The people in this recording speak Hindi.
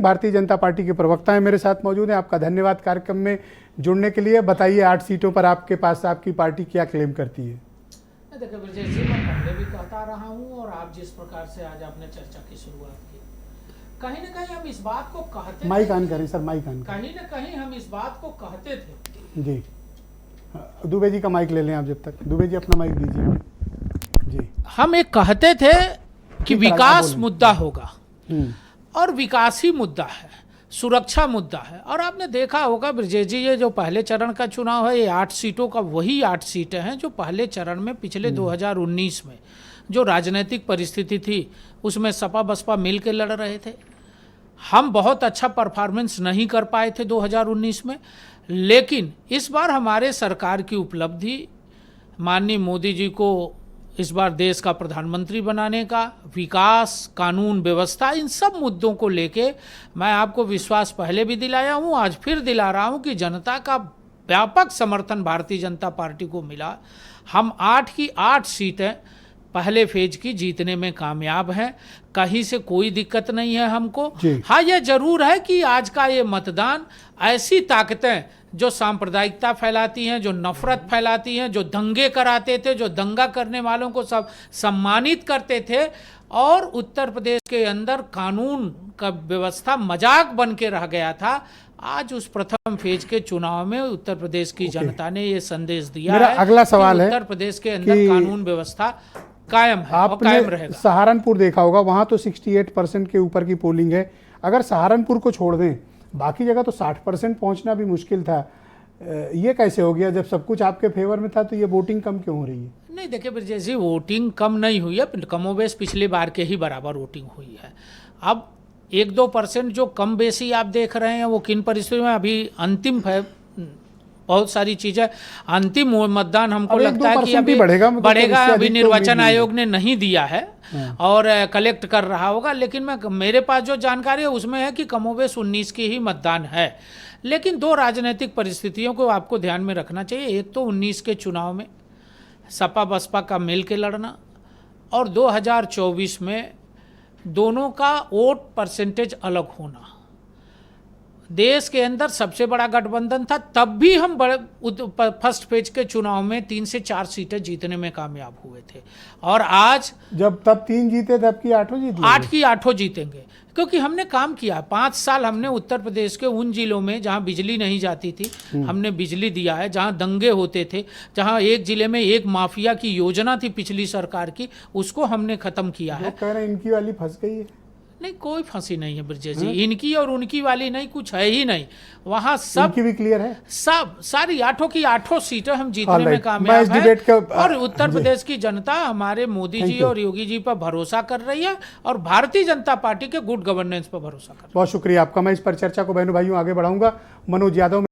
भारतीय जनता पार्टी के प्रवक्ता हैं मेरे साथ मौजूद हैं। आपका धन्यवाद कार्यक्रम में जुड़ने के लिए। बताइए 8 सीटों पर आपके पास आपकी पार्टी क्या क्लेम करती है? देखिए ब्रजेश जी, मैं पहले भी कहता रहा हूँ और आप जिस प्रकार से आज आपने चर्चा की शुरुआत की, कहीं ना कहीं हम इस बात को कहते माइक ऑन करें सर, माइक ऑन कहीं ना कहीं हम इस बात को कहते थे जी। दुबे जी का माइक ले लें आप, जब तक दुबे जी अपना माइक दीजिए जी। हम एक कहते थे कि विकास मुद्दा होगा और विकास ही मुद्दा है, सुरक्षा मुद्दा है। और आपने देखा होगा ब्रजेश जी, ये जो पहले चरण का चुनाव है, ये 8 सीटों का वही 8 सीटें हैं जो पहले चरण में पिछले 2019 में जो राजनीतिक परिस्थिति थी उसमें सपा बसपा मिल के लड़ रहे थे। हम बहुत अच्छा परफॉर्मेंस नहीं कर पाए थे 2019 में, लेकिन इस बार हमारे सरकार की उपलब्धि माननीय मोदी जी को इस बार देश का प्रधानमंत्री बनाने का, विकास, कानून व्यवस्था, इन सब मुद्दों को लेके मैं आपको विश्वास पहले भी दिलाया हूं, आज फिर दिला रहा हूं कि जनता का व्यापक समर्थन भारतीय जनता पार्टी को मिला। हम 8 की 8 सीटें पहले फेज की जीतने में कामयाब हैं, कहीं से कोई दिक्कत नहीं है हमको। हाँ, यह जरूर है कि आज का ये मतदान ऐसी ताकतें जो सांप्रदायिकता फैलाती हैं, जो नफरत फैलाती हैं, जो दंगे कराते थे, जो दंगा करने वालों को सब सम्मानित करते थे और उत्तर प्रदेश के अंदर कानून का व्यवस्था मजाक बन के रह गया था, आज उस प्रथम फेज के चुनाव में उत्तर प्रदेश की जनता ने ये संदेश दिया है। अगला सवाल है, उत्तर प्रदेश के अंदर कानून व्यवस्था कायम है और कायम रहेगा। सहारनपुर देखा होगा, वहां तो 68% के ऊपर की पोलिंग है। अगर सहारनपुर को छोड़ दें, बाकी जगह तो 60% पहुंचना भी मुश्किल था। ये कैसे हो गया? जब सब कुछ आपके फेवर में था तो ये वोटिंग कम क्यों हो रही है? नहीं देखिए ब्रजेश जी, वोटिंग कम नहीं हुई है, कमोबेश पिछले बार के ही बराबर वोटिंग हुई है। अब 1-2% जो कम बेसी आप देख रहे हैं वो किन परिस्थितियों में, अभी अंतिम है, बहुत सारी चीजें, अंतिम मतदान हमको लगता है कि अभी बढ़ेगा। अभी निर्वाचन आयोग ने नहीं दिया है और कलेक्ट कर रहा होगा, लेकिन मेरे पास जो जानकारी है उसमें है कि कमोबेश 19 की ही मतदान है। लेकिन 2 राजनीतिक परिस्थितियों को आपको ध्यान में रखना चाहिए। एक तो 19 के चुनाव में सपा बसपा का मिल के लड़ना, और 2024 में दोनों का वोट परसेंटेज अलग होना। देश के अंदर सबसे बड़ा गठबंधन था, तब भी हम फर्स्ट फेज के चुनाव में 3 से 4 सीटें जीतने में कामयाब हुए थे। और आज जब तब 3 जीते, तब की 8 जीते, 8 की 8 जीतेंगे, क्योंकि हमने काम किया। 5 साल हमने उत्तर प्रदेश के उन जिलों में जहां बिजली नहीं जाती थी, हमने बिजली दिया है। जहां दंगे होते थे, जहां एक जिले में एक माफिया की योजना थी पिछली सरकार की, उसको हमने खत्म किया है। कह रहे हैं इनकी वाली फंस गई है। नहीं, कोई फांसी नहीं है ब्रजेश जी, इनकी और उनकी वाली नहीं, कुछ है ही नहीं। वहां सब इनकी भी क्लियर है, सब सारी 8 की 8 सीटें हम जीतने में कामयाब हैं। और उत्तर प्रदेश की जनता हमारे मोदी जी और योगी जी पर भरोसा कर रही है और भारतीय जनता पार्टी के गुड गवर्नेंस पर भरोसा कर रही है। बहुत शुक्रिया आपका। मैं इस पर चर्चा को बहनों भाइयों आगे बढ़ाऊंगा। मनोज यादव